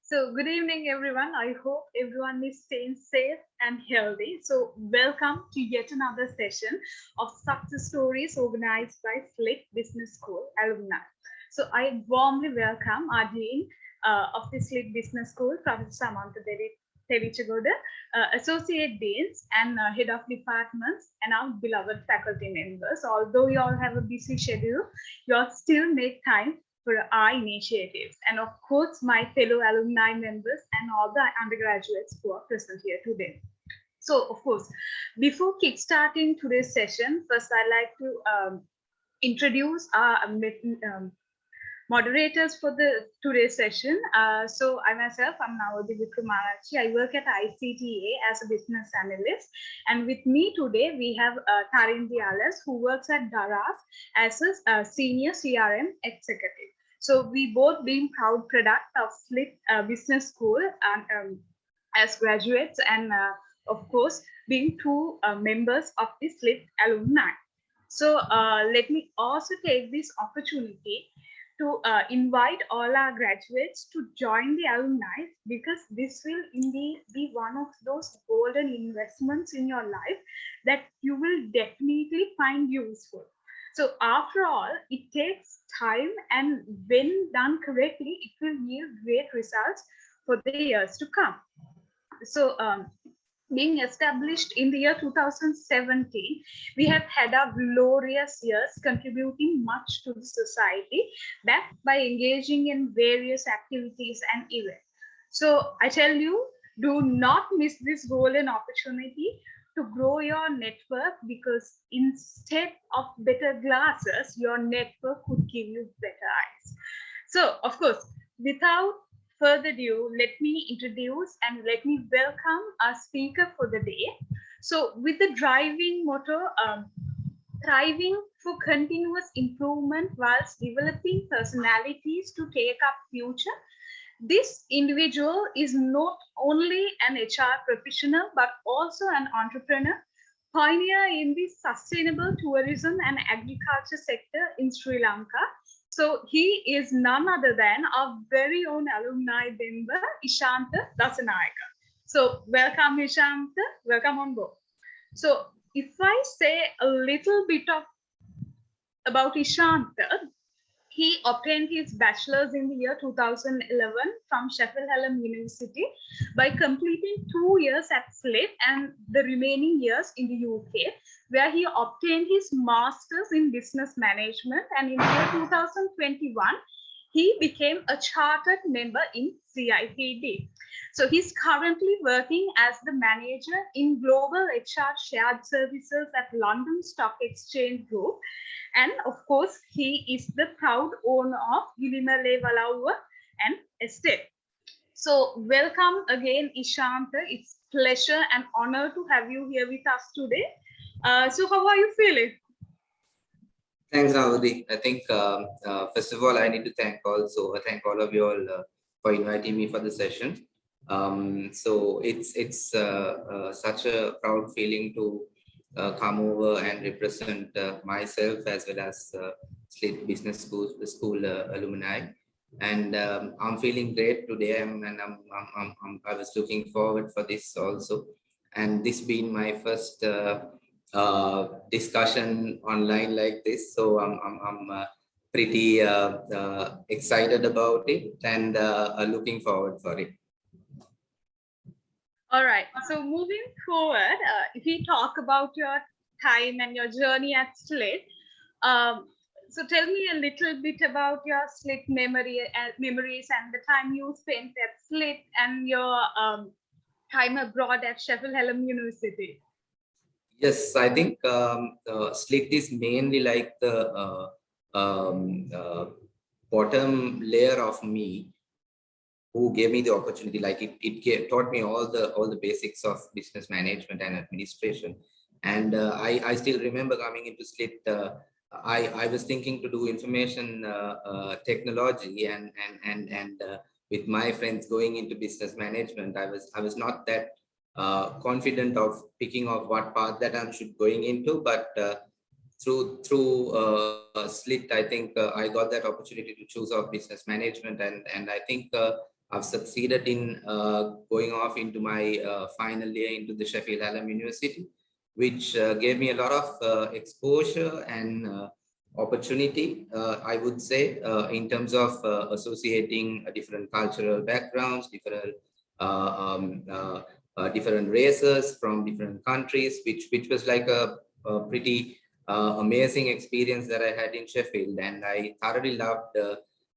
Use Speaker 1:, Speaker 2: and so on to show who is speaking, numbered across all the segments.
Speaker 1: So, good evening, everyone. I hope everyone is staying safe and healthy. So, welcome to yet another session of success stories organized by SLIIT Business School alumni. So, I warmly welcome our Dean of the SLIIT Business School, Professor Samantha Devichagoda, Associate Deans and Head of Departments, and our beloved faculty members. Although you all have a busy schedule, you all still make time for our initiatives, and of course my fellow alumni members and all the undergraduates who are present here today. So of course, before kickstarting today's session, first I'd like to introduce our moderators for the today's session. So I'm Navodhi Vikramarchi. I work at ICTA as a business analyst. And with me today, we have Tarin Dialas, who works at Daras as a senior CRM executive. So we both being proud product of SLIIT Business School and as graduates, and of course, being two members of the SLIIT alumni. So let me also take this opportunity to invite all our graduates to join the alumni, because this will indeed be one of those golden investments in your life that you will definitely find useful. So after all, it takes time, and when done correctly, it will yield great results for the years to come. So being established in the year 2017, we have had our glorious years contributing much to the society, backed by engaging in various activities and events. So I tell you, do not miss this golden opportunity to grow your network, because instead of better glasses, your network could give you better eyes. So of course, without further ado, let me introduce and let me welcome our speaker for the day. So with the driving motto, thriving for continuous improvement whilst developing personalities to take up future, this individual is not only an HR professional, but also an entrepreneur, pioneer in the sustainable tourism and agriculture sector in Sri Lanka. So he is none other than our very own alumni member, Ishantha Dassanayake. So welcome, Ishantha. Welcome on board. So if I say a little bit about Ishantha, he obtained his bachelor's in the year 2011 from Sheffield Hallam University by completing 2 years at SLIIT and the remaining years in the UK, where he obtained his master's in business management. And in the year 2021, he became a chartered member in CIPD. So he's currently working as the manager in Global HR Shared Services at London Stock Exchange Group. And of course, he is the proud owner of Gilimale Valauva and Estate. So welcome again, Ishantha. It's pleasure and honor to have you here with us today. So how are you feeling?
Speaker 2: Thanks, Navodhi. I think first of all, I need to thank all of you all for inviting me for the session. So it's such a proud feeling to come over and represent myself as well as SLIIT Business School, the school alumni. And I'm feeling great today, I was looking forward for this also. And this being my first discussion online like this, so I'm pretty excited about it and looking forward for it.
Speaker 1: All right, so moving forward, if we talk about your time and your journey at SLIIT, so tell me a little bit about your SLIIT memories and the time you spent at SLIIT and your time abroad at Sheffield Hallam University.
Speaker 2: Yes, I think SLIIT is mainly like the bottom layer of me, who gave me the opportunity. Like it taught me all the basics of business management and administration. And I still remember coming into SLIIT. I was thinking to do information technology, and with my friends going into business management, I was not that confident of picking off what path that I should going into, but through SLIIT, I think I got that opportunity to choose of business management, and I think I've succeeded in going off into my final year into the Sheffield Hallam University, which gave me a lot of exposure and opportunity, I would say, in terms of associating different cultural backgrounds, different races from different countries, which was like a pretty amazing experience that I had in Sheffield, and I thoroughly loved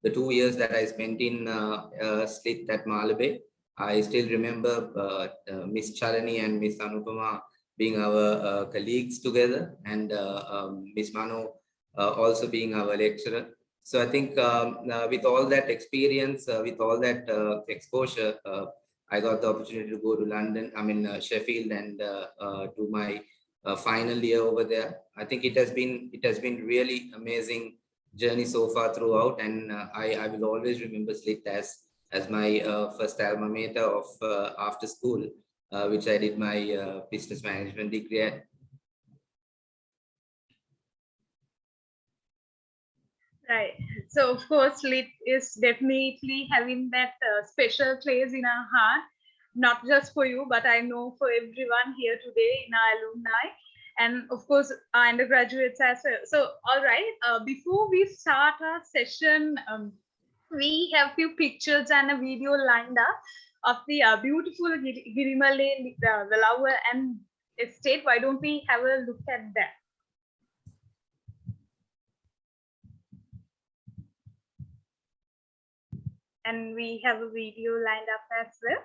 Speaker 2: the 2 years that I spent in SLIIT at Malabe. I still remember Miss Chalani and Miss Anupama being our colleagues together, and Miss Mano also being our lecturer. So I think with all that experience, with all that exposure, I got the opportunity to go to London, Sheffield, and do my final year over there. I think it has been really amazing journey so far throughout, and I will always remember SLIIT as my first alma mater of after school, which I did my business management degree at.
Speaker 1: Right. So of course, SLIIT is definitely having that special place in our heart, not just for you, but I know for everyone here today in our alumni, and of course our undergraduates as well. So all right, before we start our session, we have few pictures and a video lined up of the beautiful Girimale, the Lower and estate. Why don't we have a look at that? And we have a video lined up as well.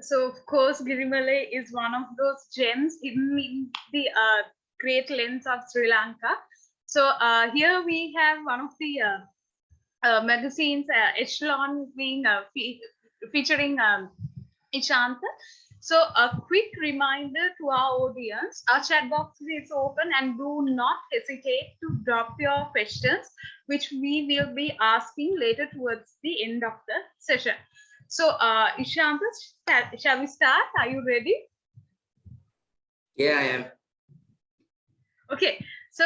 Speaker 1: So of course, Girimale is one of those gems in the Great Lens of Sri Lanka. So here we have one of the magazines, Echelon, being featuring Ishantha. So a quick reminder to our audience, our chat box is open, and do not hesitate to drop your questions, which we will be asking later towards the end of the session. So Ishantha, shall we start? Are you ready?
Speaker 2: Yeah, I am.
Speaker 1: Okay. So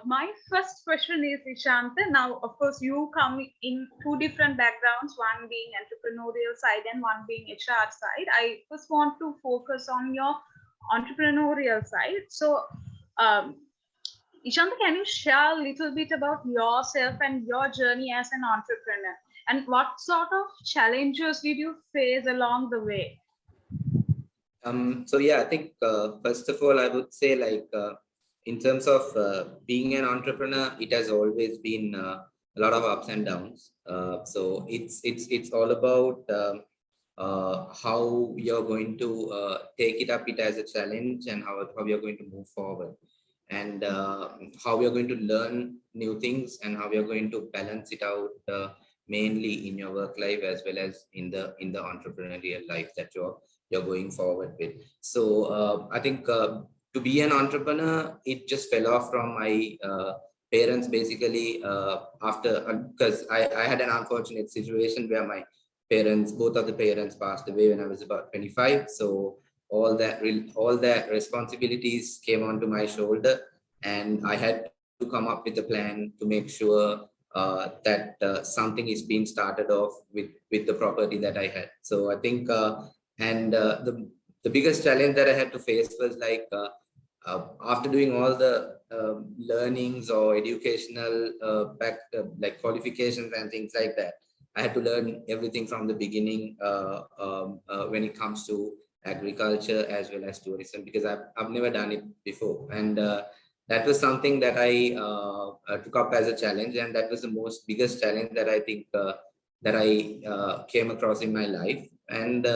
Speaker 1: my first question is, Ishantha, now of course you come in two different backgrounds, one being entrepreneurial side and one being HR side. I just want to focus on your entrepreneurial side. So Ishantha, can you share a little bit about yourself and your journey as an entrepreneur? And what sort of challenges did you face along the way?
Speaker 2: So yeah, I think first of all, I would say like in terms of being an entrepreneur, it has always been a lot of ups and downs. So it's all about how you're going to take it up it as a challenge, and how you're going to move forward, and how you're going to learn new things, and how you're going to balance it out mainly in your work life as well as in the entrepreneurial life that you're going forward with. So I think to be an entrepreneur, it just fell off from my parents basically after, because I had an unfortunate situation where my parents, both of the parents passed away when I was about 25. So all that responsibilities came onto my shoulder, and I had to come up with a plan to make sure that something is being started off with the property that I had. So I think and the biggest challenge that I had to face was like after doing all the learnings or educational like qualifications and things like that, I had to learn everything from the beginning when it comes to agriculture as well as tourism, because I've never done it before. And that was something that I took up as a challenge, and that was the most biggest challenge that I think that I came across in my life. And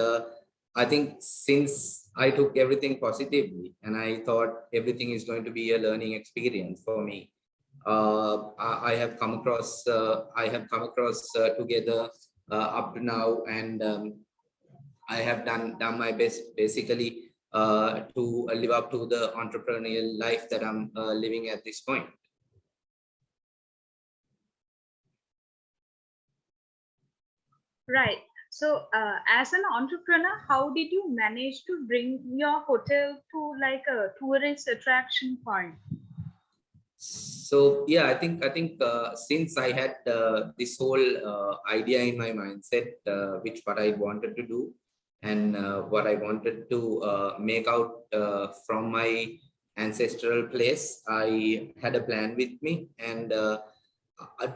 Speaker 2: I think since I took everything positively and I thought everything is going to be a learning experience for me, I have come across together up to now, and I have done my best basically to live up to the entrepreneurial life that I'm living at this point.
Speaker 1: Right. So, as an entrepreneur, how did you manage to bring your hotel to like a tourist attraction point?
Speaker 2: So yeah, I think since I had this whole idea in my mindset, which what I wanted to do, and what I wanted to make out from my ancestral place, I had a plan with me. And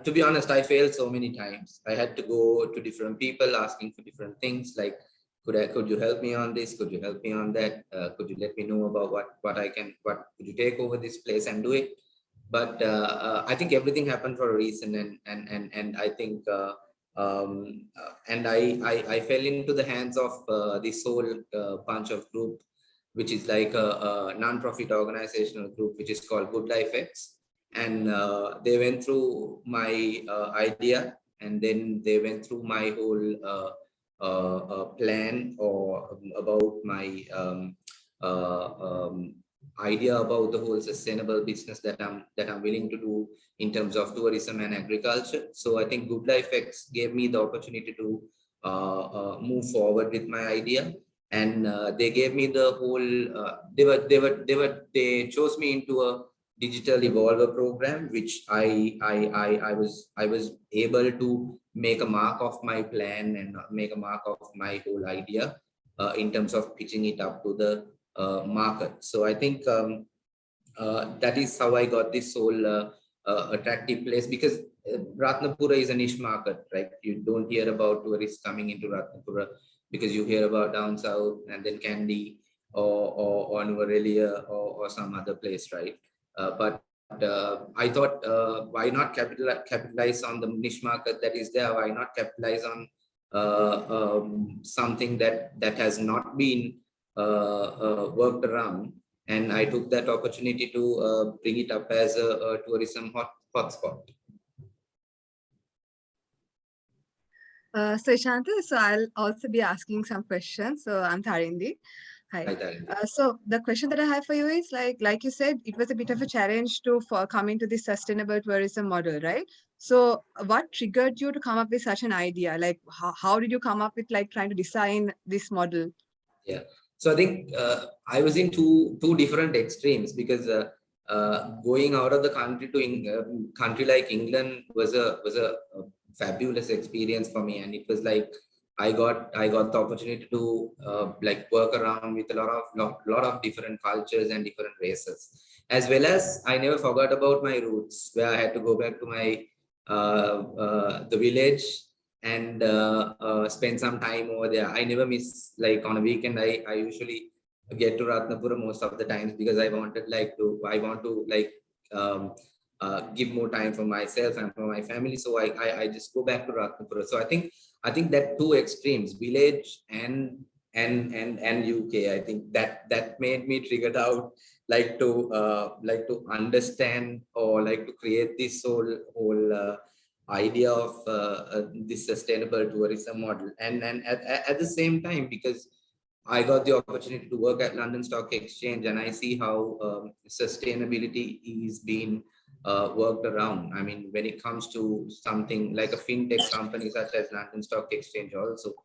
Speaker 2: to be honest, I failed so many times. I had to go to different people asking for different things, like could you help me on this, could you help me on that, could you let me know about what could you take over this place and do it. But I think everything happened for a reason, and I think and I fell into the hands of this whole bunch of group, which is like a non-profit organizational group, which is called Good Life X. And they went through my idea, and then they went through my whole plan, or about my idea about the whole sustainable business that I'm willing to do in terms of tourism and agriculture. So I think Good Life X gave me the opportunity to move forward with my idea, and they gave me the whole. They chose me into a digital evolver program, which I was able to make a mark of my plan and make a mark of my whole idea in terms of pitching it up to the market. So I think that is how I got this whole attractive place, because Ratnapura is a niche market, right? You don't hear about tourists coming into Ratnapura, because you hear about down south and then Kandy or Nuvarelia or some other place, right? But I thought, why not capitalize on the niche market that is there? Why not capitalize on something that has not been worked around? And I took that opportunity to bring it up as a tourism hotspot.
Speaker 3: So Ishantha, so I'll also be asking some questions. So I'm Tharindi. Hi.
Speaker 2: Hi, Tarun.
Speaker 3: So the question that I have for you is like you said, it was a bit of a challenge to come into this sustainable tourism model, right? So what triggered you to come up with such an idea? Like how did you come up with like trying to design this model?
Speaker 2: Yeah. So I think I was in two different extremes, because going out of the country to country like England was a fabulous experience for me, and it was like I got the opportunity to like work around with a lot of different cultures and different races, as well as I never forgot about my roots, where I had to go back to my the village and spend some time over there. I never miss, like on a weekend, I usually get to Ratnapura most of the times, because I want to like give more time for myself and for my family. So I just go back to Ratnapura. So I think that two extremes, village and UK, I think that made me triggered out, like to understand, or like to create this whole idea of this sustainable tourism model. And at the same time, because I got the opportunity to work at London Stock Exchange, and I see how sustainability is being worked around. I mean, when it comes to something like a fintech company such as London Stock Exchange also,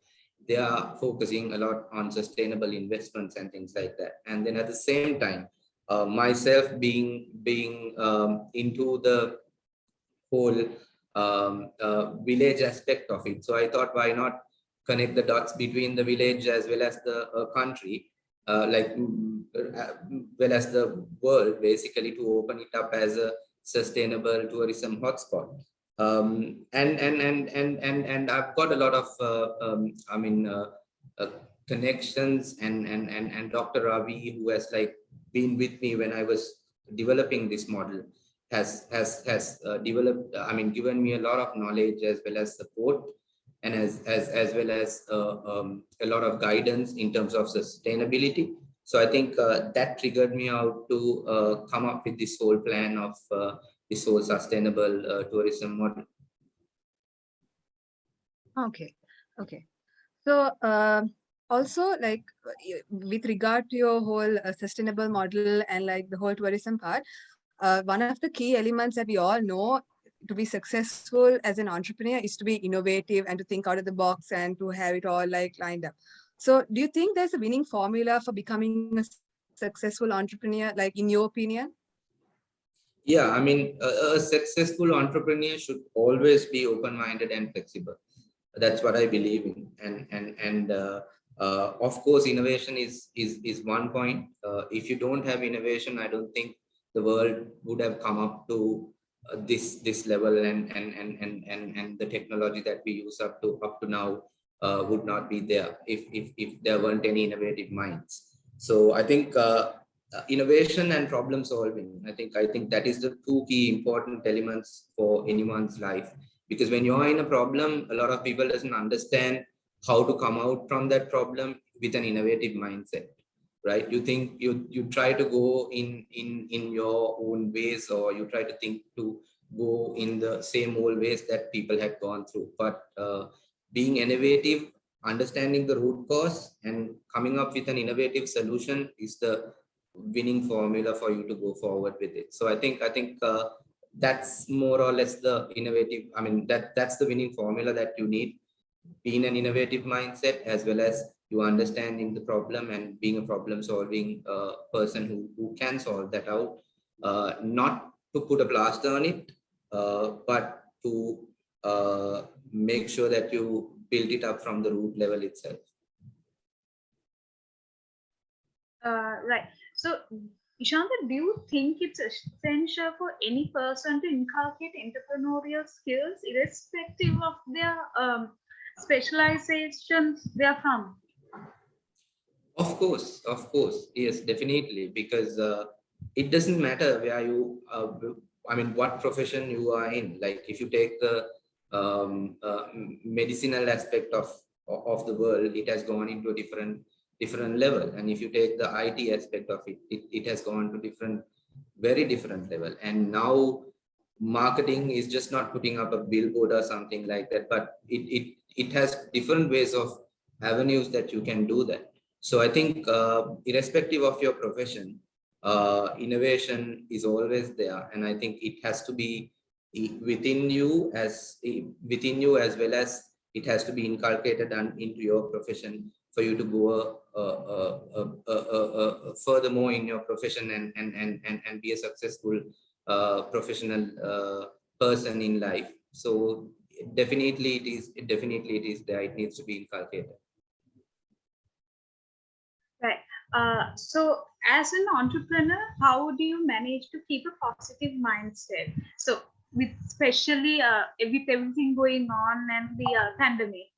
Speaker 2: they are focusing a lot on sustainable investments and things like that. And then at the same time, myself being into the whole village aspect of it. So I thought, why not connect the dots between the village as well as the country, well as the world, basically, to open it up as a sustainable tourism hotspot. And I've got a lot of uh, connections, and Dr. Ravi, who has like been with me when I was developing this model, has developed, I mean, given me a lot of knowledge as well as support, and as well as a lot of guidance in terms of sustainability. So I think that triggered me out to come up with this whole plan of this whole sustainable tourism model.
Speaker 3: Okay. So also, like with regard to your whole sustainable model and like the whole tourism part, one of the key elements that we all know to be successful as an entrepreneur is to be innovative and to think out of the box and to have it all like lined up. So do you think there's a winning formula for becoming a successful entrepreneur, like in your opinion?
Speaker 2: Yeah, I mean, a successful entrepreneur should always be open-minded and flexible. That's what I believe in. And of course, innovation is one point. If you don't have innovation, I don't think the world would have come up to this level, and the technology that we use up to now would not be there if there weren't any innovative minds. So I think innovation and problem solving, I think that is the two key important elements for anyone's life. Because when you're in a problem, a lot of people doesn't understand how to come out from that problem with an innovative mindset, right? You think you try to go in your own ways, or you try to think to go in the same old ways that people had gone through. But being innovative, understanding the root cause, and coming up with an innovative solution is the winning formula for you to go forward with it. So I think that's more or less the innovative, I mean, that's the winning formula that you need. Being an innovative mindset, as well as you understanding the problem and being a problem solving person who can solve that out, not to put a plaster on it, but to make sure that you build it up from the root level itself.
Speaker 1: Right. So, Ishantha, do you think it's essential for any person to inculcate entrepreneurial skills irrespective of their specializations they are from?
Speaker 2: Of course, yes, definitely, because it doesn't matter where you, I mean, what profession you are in. Like if you take the medicinal aspect of the world, it has gone into a different level. And if you take the IT aspect of it has gone to very different level. And now marketing is just not putting up a billboard or something like that, but it has different ways of avenues that you can do that. So I think irrespective of your profession, innovation is always there, and I think it has to be within you as well as it has to be inculcated and into your profession for you to go furthermore in your profession and be a successful professional person in life. So definitely it is there. It needs to be inculcated.
Speaker 1: Right. So, as an entrepreneur, how do you manage to keep a positive mindset? So, with especially with everything going on and the pandemic?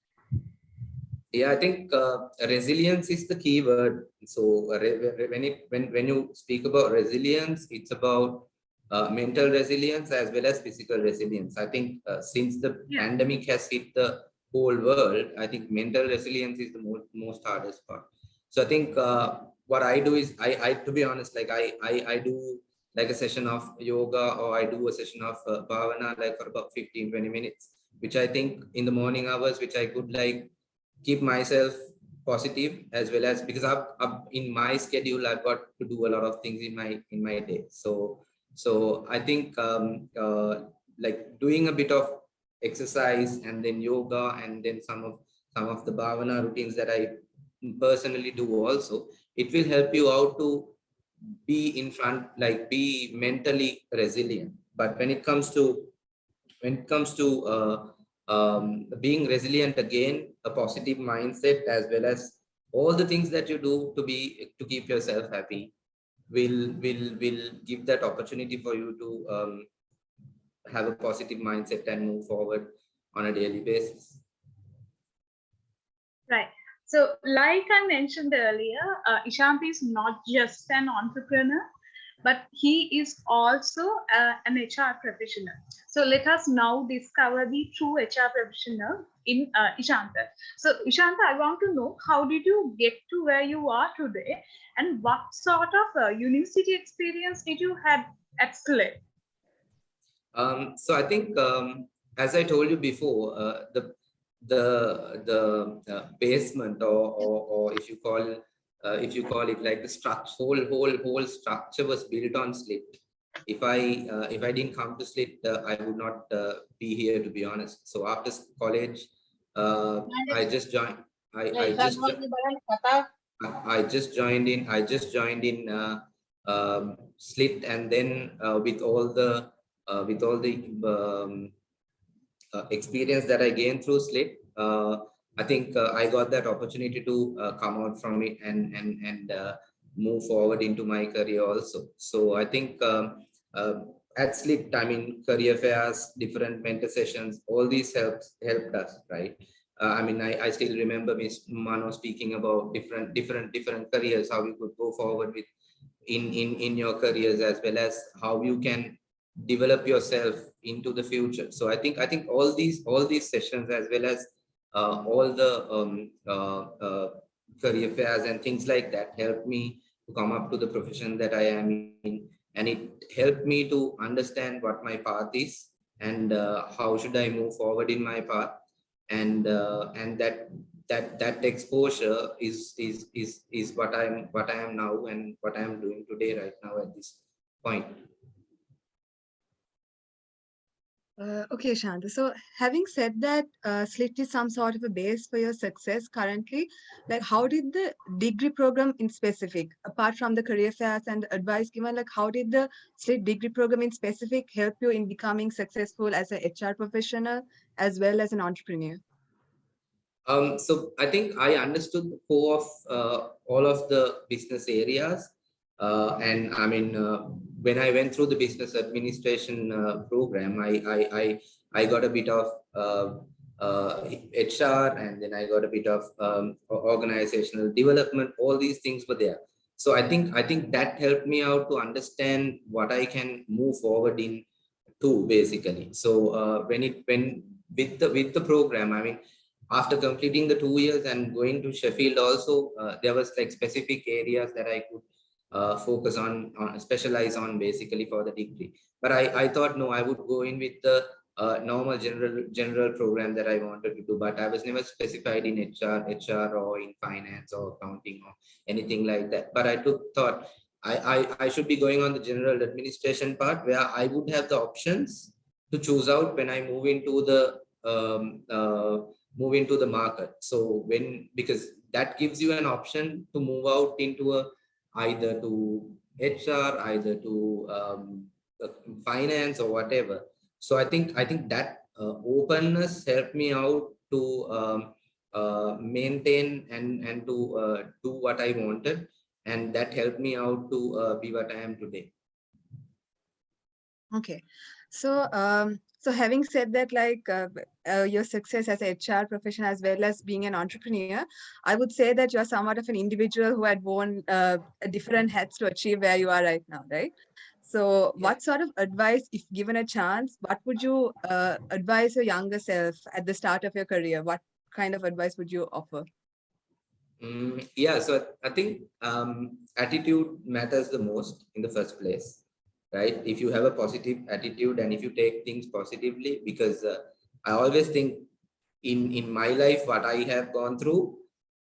Speaker 2: Yeah, I think resilience is the key word. So when you speak about resilience, it's about mental resilience as well as physical resilience. I think since the pandemic has hit the whole world, I think mental resilience is the most hardest part. So I think what I do is I to be honest, like I do like a session of yoga, or I do a session of bhavana like for about 15-20 minutes, which I think in the morning hours, which I could like keep myself positive, as well as because I've in my schedule I've got to do a lot of things in my day. So I think like doing a bit of exercise and then yoga and then some of the bhavana routines that I personally do also, it will help you out to be in front, like be mentally resilient. But when it comes to being resilient, again, a positive mindset as well as all the things that you do to keep yourself happy will give that opportunity for you to have a positive mindset and move forward on a daily basis.
Speaker 1: Right. So, like I mentioned earlier, Ishant is not just an entrepreneur, but he is also an HR professional. So, let us now discover the true HR professional in Ishantha. So, Ishantha, I want to know, how did you get to where you are today, and what sort of university experience did you have at SLIIT?
Speaker 2: So I think, as I told you before, the basement, or if you call it like the structure, whole structure was built on SLIIT. If I didn't come to SLIIT, I would not be here, to be honest. So after college, I just joined. I just joined in. SLIIT, and then with all the experience that I gained through SLIIT, I think I got that opportunity to come out from it and move forward into my career also. So I think at SLIIT, I mean, career fairs, different mentor sessions, all these helped us, right? I mean, I still remember Ms. Mano speaking about different careers, how you could go forward with in your careers, as well as how you can develop yourself into the future. So I think all these sessions, as well as all the career fairs and things like that, helped me to come up to the profession that I am in, and it helped me to understand what my path is, and how should I move forward in my path, and that exposure is what I am now, and what I am doing today, right now, at this point.
Speaker 3: Okay, Shanta. So, having said that, SLIIT is some sort of a base for your success currently. Like, how did the degree program in specific, apart from the career fairs and the advice given, like, how did the SLIIT degree program in specific help you in becoming successful as a HR professional as well as an entrepreneur?
Speaker 2: So I think I understood the core of all of the business areas, and I mean, when I went through the business administration program, I got a bit of HR, and then I got a bit of organizational development. All these things were there. So I think that helped me out to understand what I can move forward in too, basically. So when with the program, I mean, after completing the 2 years and going to Sheffield also, there was like specific areas that I could focus on specialize on, basically, for the degree. But I thought, no, I would go in with the normal general program that I wanted to do, but I was never specified in HR or in finance or accounting or anything like that. But I thought I should be going on the general administration part, where I would have the options to choose out when I move into the market. So because that gives you an option to move out into either to HR, either to finance or whatever. So I think that openness helped me out to maintain and to do what I wanted, and that helped me out to be what I am today.
Speaker 3: Okay. So having said that, like your success as a HR professional as well as being an entrepreneur, I would say that you're somewhat of an individual who had worn different hats to achieve where you are right now, right? So
Speaker 2: Yeah.
Speaker 3: what sort of advice, if given a chance, what would you advise your younger self at the start of your career? What kind of advice would you offer?
Speaker 2: Yeah, so I think attitude matters the most in the first place, right? If you have a positive attitude and if you take things positively, because I always think in my life, what I have gone through,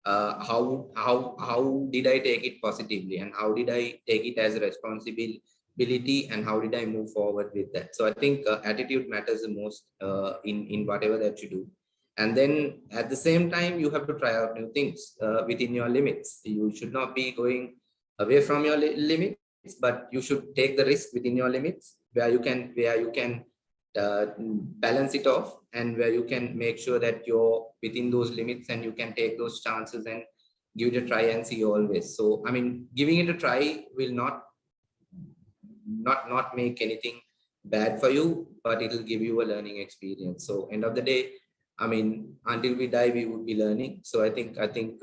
Speaker 2: how did I take it positively and how did I take it as a responsibility and how did I move forward with that? So I think attitude matters the most in whatever that you do. And then at the same time, you have to try out new things within your limits. You should not be going away from your limits, but you should take the risk within your limits where you can balance it off and where you can make sure that you're within those limits and you can take those chances and give it a try and see always. So I mean, giving it a try will not make anything bad for you, but it'll give you a learning experience. So end of the day, I mean, until we die, we would be learning. So I think I think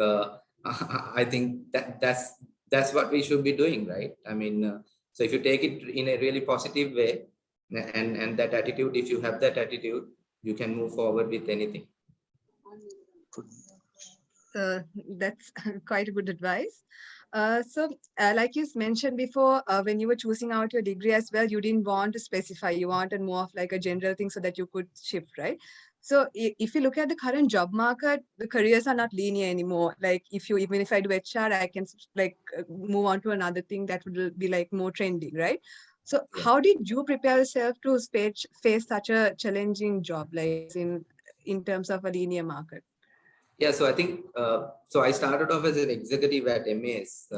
Speaker 2: that's what we should be doing, right? I mean, so if you take it in a really positive way, and that attitude, if you have that attitude, you can move forward with anything.
Speaker 3: That's quite a good advice. Like you mentioned before, when you were choosing out your degree as well, you didn't want to specify, you wanted more of like a general thing so that you could shift, right? So if you look at the current job market, the careers are not linear anymore. Like even if I do HR, I can like move on to another thing that would be like more trendy, right? So
Speaker 2: Yeah.
Speaker 3: how did you prepare yourself to face such a challenging job, like in terms of a linear market?
Speaker 2: Yeah, so I think so. I started off as an executive at MAS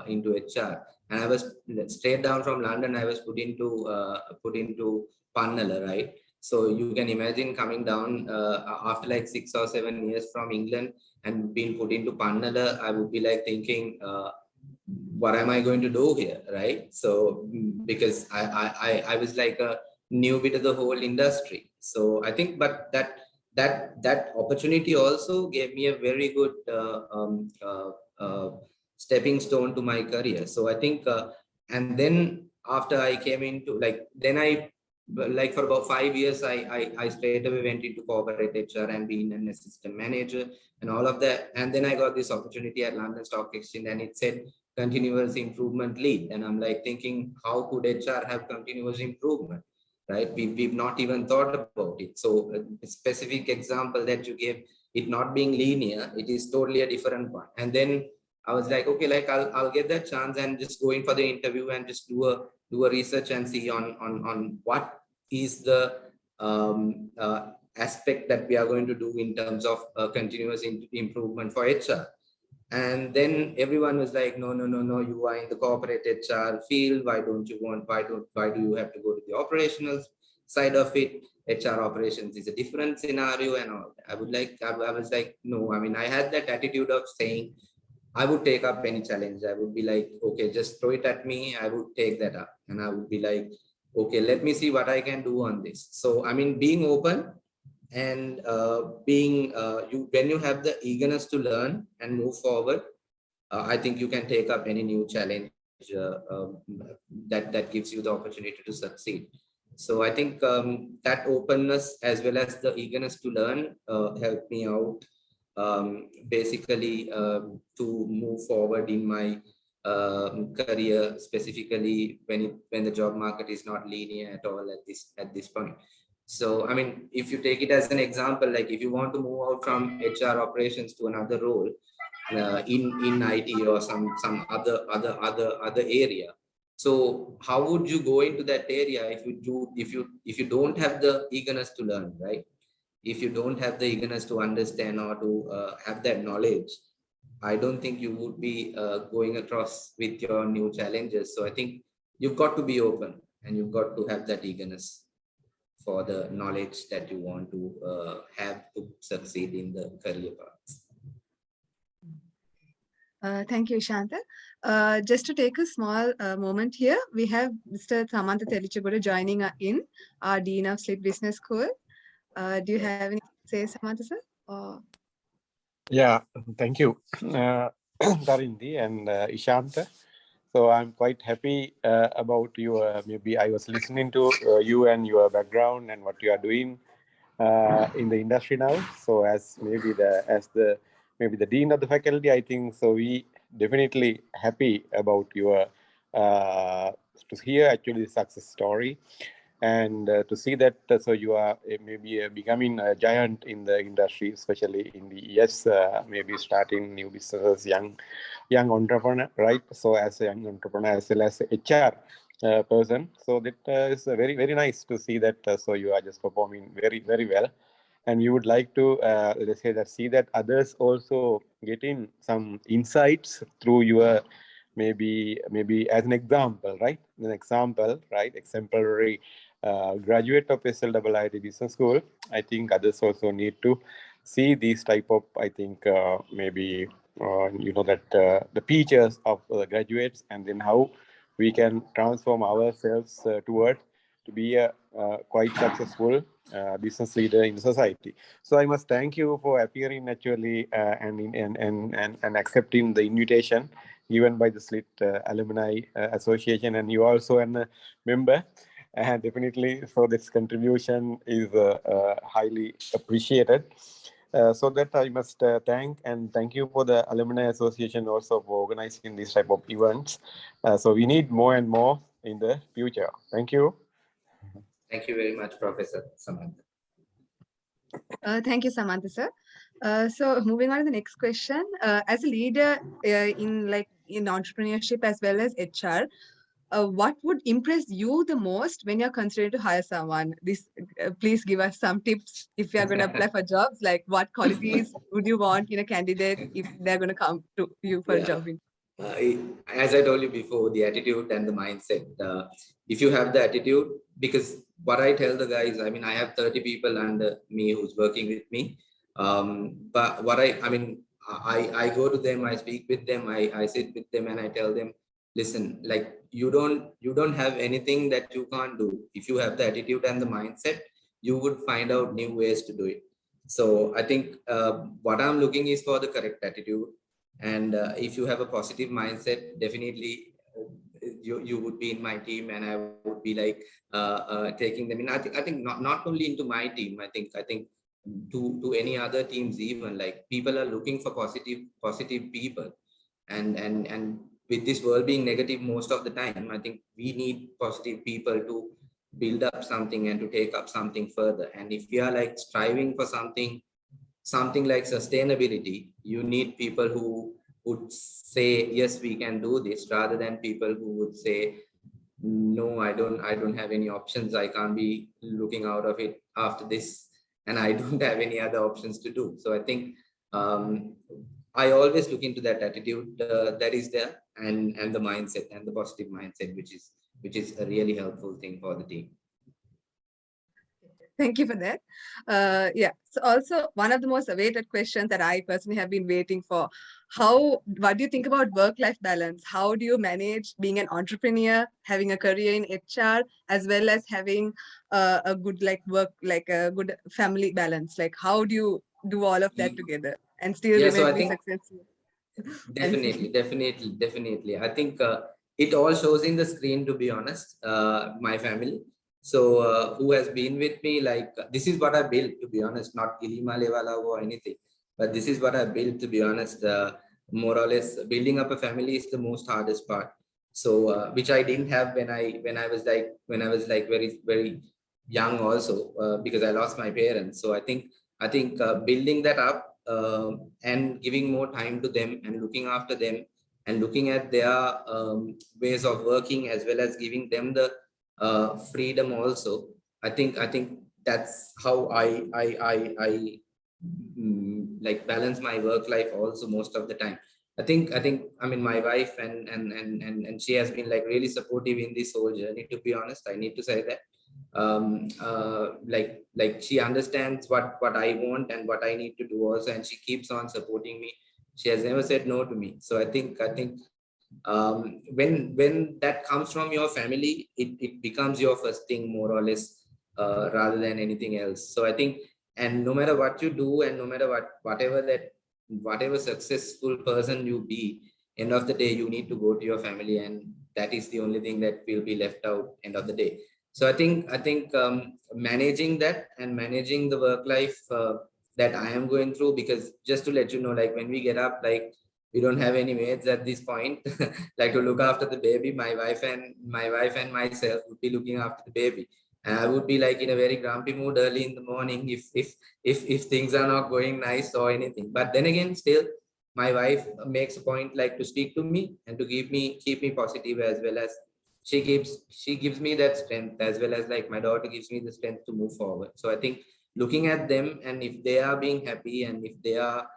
Speaker 2: into HR, and I was straight down from London. I was put into Pannala, right? So you can imagine coming down after like 6 or 7 years from England and being put into Pannala. I would be like thinking, what am I going to do here, right? So because I was like a newbie to the whole industry. So I think, but that opportunity also gave me a very good stepping stone to my career. So I think, and then after I came into then I like for about 5 years, I straight away went into corporate HR and being an assistant manager and all of that. And then I got this opportunity at London Stock Exchange, and it said continuous improvement lead. And I'm like thinking, how could HR have continuous improvement? Right? We've not even thought about it. So a specific example that you gave, it not being linear, it is totally a different one. And then I was like, okay, like I'll get that chance and just go in for the interview and just do a research and see on what is the aspect that we are going to do in terms of continuous improvement for HR. And then everyone was like, no, you are in the corporate HR field. Why do you have to go to the operational side of it? HR operations is a different scenario and all. I was like, no, I mean, I had that attitude of saying, I would take up any challenge. I would be like, okay, just throw it at me. I would take that up. And I would be like, okay, let me see what I can do on this. So, I mean, being open and when you have the eagerness to learn and move forward, I think you can take up any new challenge that gives you the opportunity to succeed. So I think that openness as well as the eagerness to learn helped me out basically to move forward in my career, specifically when the job market is not linear at all at this point. So I mean, if you take it as an example, like if you want to move out from HR operations to another role in IT or some other area, so how would you go into that area if you don't have the eagerness to learn, right? If you don't have the eagerness to understand or to have that knowledge, I don't think you would be going across with your new challenges. So I think you've got to be open and you've got to have that eagerness for the knowledge that you want to have to succeed in the career path.
Speaker 3: Thank you, Ishantha. Just to take a small moment here, we have Mr. Samantha Telichagoda joining in, our Dean of SLIIT Business School. Do you have anything to say, Samantha, sir?
Speaker 4: Yeah, thank you, Tarindi and Ishantha. So I'm quite happy about your, maybe I was listening to you and your background and what you are doing in the industry now. So as maybe the dean of the faculty, I think so we definitely happy about your to hear actually the success story and to see that so you are maybe becoming a giant in the industry, especially in the maybe starting new businesses, young entrepreneur, right? So as a young entrepreneur as well as a HR person, so that is very nice to see that so you are just performing very well, and you would like to let's say that see that others also getting some insights through your maybe as an example, right? An example, right? Exemplary graduate of SLIIT Business School. I think others also need to see these type of, I think maybe you know that the features of graduates, and then how we can transform ourselves toward to be a quite successful business leader in society. So I must thank you for appearing actually and accepting the invitation given by the SLIIT Alumni Association, and you also a member. And definitely, so this contribution is highly appreciated. So that I must thank you for the Alumni Association also for organizing these type of events. So we need more and more in the future. Thank you.
Speaker 2: Thank you very much, Professor Samantha.
Speaker 3: Thank you, Samantha, sir. So moving on to the next question. As a leader in entrepreneurship as well as HR, what would impress you the most when you're considering to hire someone? Please give us some tips if you're going to apply for jobs. Like, what qualities would you want in a candidate if they're going to come to you for a job?
Speaker 2: As I told you before, the attitude and the mindset. If you have the attitude, because what I tell the guys, I mean, I have 30 people under me who's working with me. But what I go to them, I speak with them, I sit with them, and I tell them, listen, like you don't have anything that you can't do. If you have the attitude and the mindset, you would find out new ways to do it. So I think what I'm looking is for the correct attitude. And if you have a positive mindset, definitely you would be in my team, and I would be like taking them in. I think not only into my team. I think to any other teams, even like people are looking for positive people, and with this world being negative most of the time, I think we need positive people to build up something and to take up something further. And if we are like striving for something like sustainability, you need people who would say, yes, we can do this, rather than people who would say, no, I don't have any options. I can't be looking out of it after this, and I don't have any other options to do. So I think I always look into that attitude that is there, and the mindset and the positive mindset, which is a really helpful thing for the team.
Speaker 3: Thank you for that. Yeah. So also one of the most awaited questions that I personally have been waiting for, what do you think about work-life balance? How do you manage being an entrepreneur, having a career in HR, as well as having a good a good family balance? Like, how do you do all of that together and still remain successful?
Speaker 2: Definitely. I think it all shows in the screen, to be honest. My family. So who has been with me, like this is what I built, to be honest, not Gilima Levala or anything, but this is what I built, to be honest. More or less, building up a family is the most hardest part. So which I didn't have when I was like very young also, because I lost my parents. So I think building that up and giving more time to them and looking after them and looking at their ways of working, as well as giving them the freedom also. I think that's how I like balance my work life also most of the time. I mean, my wife and she has been like really supportive in this whole journey, to be honest. I need to say that like she understands what I want and what I need to do also, and she keeps on supporting me. She has never said no to me. So I think when that comes from your family, it becomes your first thing, more or less, rather than anything else. So I think, and no matter what you do, and no matter whatever successful person you be, end of the day, you need to go to your family, and that is the only thing that will be left out end of the day. So I think managing that and managing the work life that I am going through, because just to let you know, like when we get up, like we don't have any maids at this point, like to look after the baby. My wife and myself would be looking after the baby, and I would be like in a very grumpy mood early in the morning if things are not going nice or anything. But then again, still my wife makes a point like to speak to me and to keep me positive, as well as she gives me that strength, as well as like my daughter gives me the strength to move forward. So I think looking at them, and if they are being happy, and if they are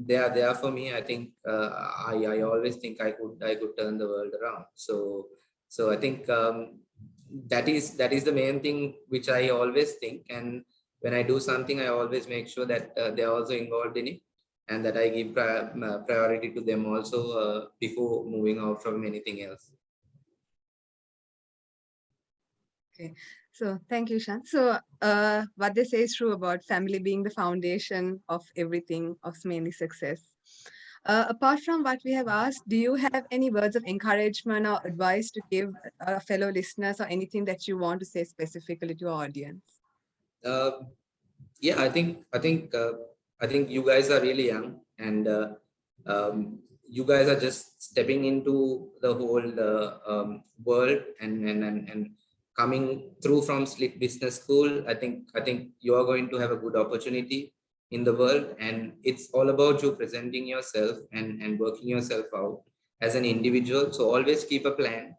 Speaker 2: there for me, I think I always think I could turn the world around. So I think that is the main thing which I always think. And when I do something, I always make sure that they are also involved in it, and that I give priority to them also before moving out from anything else.
Speaker 3: Okay, so thank you, Shan. So what they say is true about family being the foundation of everything, of mainly success. Apart from what we have asked, do you have any words of encouragement or advice to give fellow listeners, or anything that you want to say specifically to our audience?
Speaker 2: Yeah, I think you guys are really young, and you guys are just stepping into the whole world, and coming through from SLIIT Business School. I think you are going to have a good opportunity in the world, and it's all about you presenting yourself and working yourself out as an individual. So always keep a plan,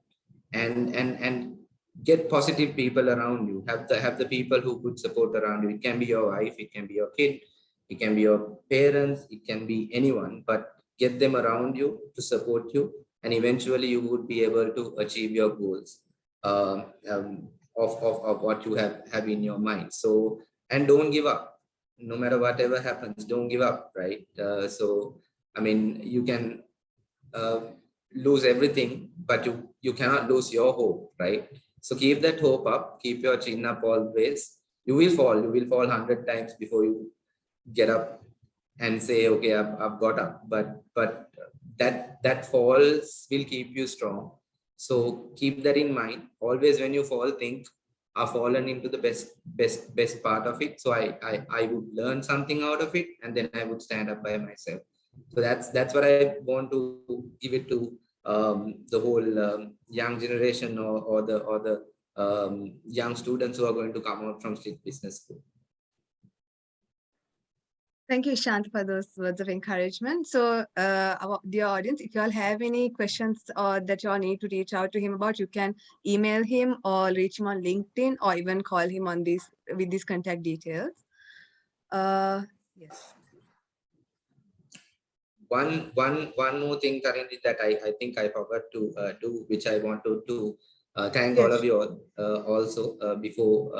Speaker 2: and get positive people around you. Have the people who could support around you. It can be your wife, it can be your kid, it can be your parents, it can be anyone, but get them around you to support you, and eventually you would be able to achieve your goals of what you have in your mind. So, and don't give up. No matter whatever happens, don't give up, right? So I mean, you can uh, lose everything, but you cannot lose your hope, right? So keep that hope up, keep your chin up always. You will fall, 100 times before you get up and say, okay, I've got up. But that falls will keep you strong. So keep that in mind. Always when you fall, think, I've fallen into the best part of it. So I would learn something out of it, and then I would stand up by myself. So that's what I want to give it to the whole young generation, or the young students who are going to come out from SLIIT Business School.
Speaker 3: Thank you, Ishantha, for those words of encouragement. So, our dear audience, if you all have any questions or that you all need to reach out to him about, you can email him or reach him on LinkedIn, or even call him on these with these contact details. Yes.
Speaker 2: One more thing, Tarindi, that I think I forgot to do, which I wanted to thank all of you all also before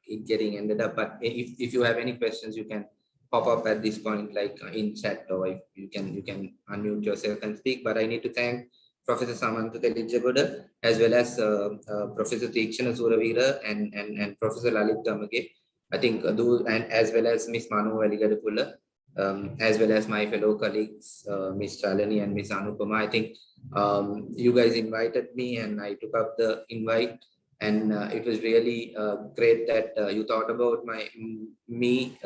Speaker 2: it getting ended up. But if you have any questions, you can pop up at this point, like in chat, or if you can unmute yourself and speak. But I need to thank Professor Samantha Telijagoda, as well as Professor Tikshana Suravira and Professor Lalit Gamage. I think those, and as well as Miss Manu Valigadapula, as well as my fellow colleagues, Miss Chalani and Miss Anupama. I think you guys invited me, and I took up the invite, and it was really great that you thought about me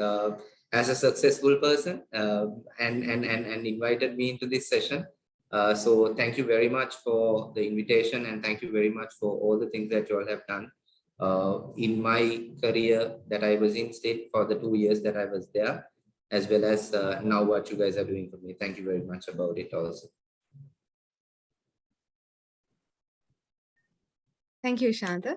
Speaker 2: as a successful person, and invited me into this session. So thank you very much for the invitation, and thank you very much for all the things that you all have done in my career that I was in SLIIT for the 2 years that I was there, as well as now what you guys are doing for me. Thank you very much about it also.
Speaker 3: Thank you, Ishantha.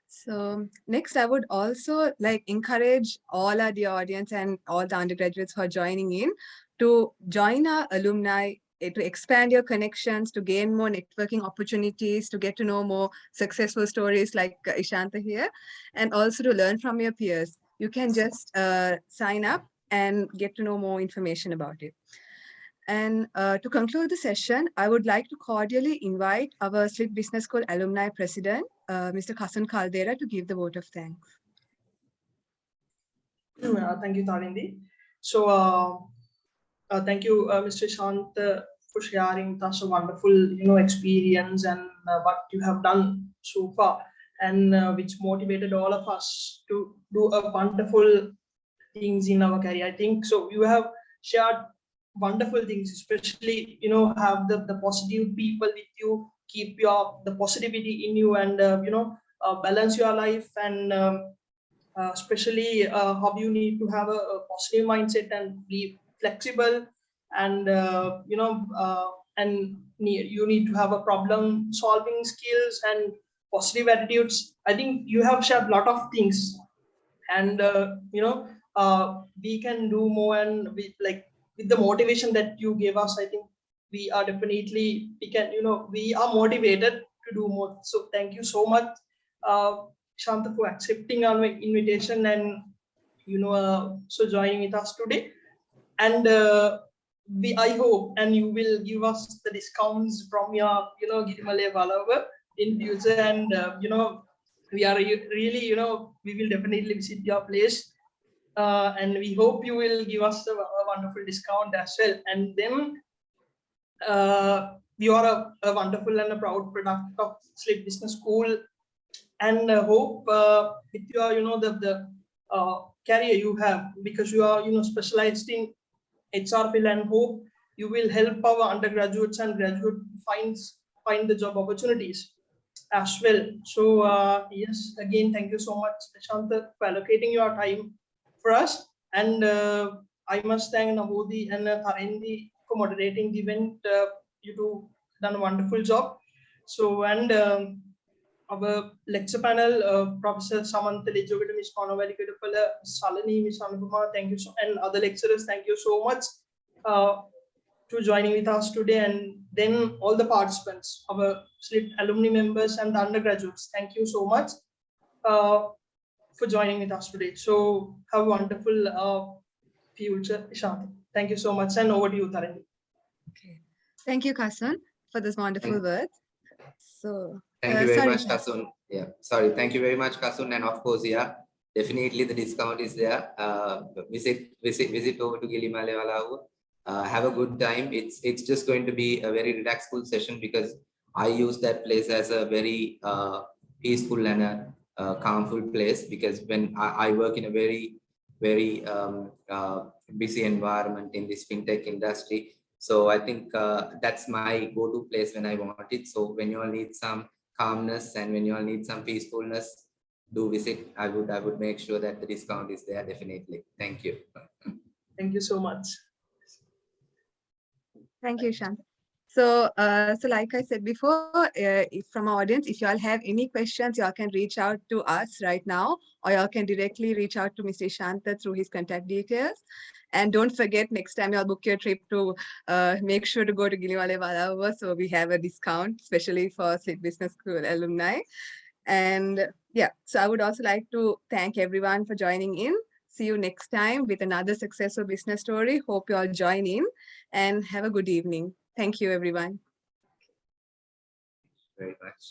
Speaker 3: So next, I would also like encourage all our dear audience and all the undergraduates who are joining in to join our alumni, to expand your connections, to gain more networking opportunities, to get to know more successful stories like Ishantha here, and also to learn from your peers. You can just sign up and get to know more information about it. And to conclude the session, I would like to cordially invite our SLIIT Business School Alumni President, Mr. Kasan Caldera, to give the vote of thanks.
Speaker 5: Thank you, Tarindi. So, thank you, Mr. Ishant, for sharing with us a wonderful, experience and what you have done so far, and which motivated all of us to do a wonderful things in our career. I think so. You have shared wonderful things, especially have the positive people with you, keep the positivity in you, and balance your life, and especially how you need to have a positive mindset and be flexible, and you need to have a problem solving skills and positive attitudes. I think you have shared a lot of things, and we can do more, and with the motivation that you gave us, I think we are motivated to do more. So thank you so much, Shanta, for accepting our invitation, and so joining with us today. And I hope and you will give us the discounts from your Girimale Valava in future, and we are really we will definitely visit your place, and we hope you will give us a wonderful discount as well. And then you are a wonderful and a proud product of SLIIT Business School, and hope with your the career you have, because you are specialized in HR field, and hope you will help our undergraduates and graduate find the job opportunities as well. So yes, again, thank you so much, Ishantha, for allocating your time for us. And I must thank Navodi and Tarindi for moderating the event. You two done a wonderful job. So, and our lecture panel, Professor Samantha Lijogata, Ms. Konawali Kedupala, Salani, Ms. Anupama, thank you so, and other lecturers, thank you so much to joining with us today. And then all the participants, our SLIIT alumni members and the undergraduates, thank you so much for joining with us today. So have a wonderful future, Ishantha. Thank you so much, and over to you, Tarani.
Speaker 3: Okay. Thank you, Kasan, for this wonderful words. So
Speaker 2: thank you very much, Kasun. Yeah, sorry. Thank you very much, Kasun. And of course, yeah, definitely the discount is there. Visit over to Gilimale Walau. Have a good time. It's just going to be a very relaxed session, because I use that place as a very peaceful and a calmful place, because when I work in a very busy environment in this fintech industry. So I think that's my go-to place when I want it. So when you all need some calmness and when you all need some peacefulness, do visit. I would make sure that the discount is there, definitely. Thank you.
Speaker 5: Thank you so much.
Speaker 3: Thank you, Shant. So, so like I said before, from our audience, if you all have any questions, you all can reach out to us right now, or you all can directly reach out to Mr. Ishantha through his contact details. And don't forget, next time you all book your trip, to make sure to go to Gilimale Valava, so we have a discount, especially for SLIIT Business School alumni. And yeah, so I would also like to thank everyone for joining in. See you next time with another successful business story. Hope you all join in, and have a good evening. Thank you, everyone.
Speaker 2: Very much.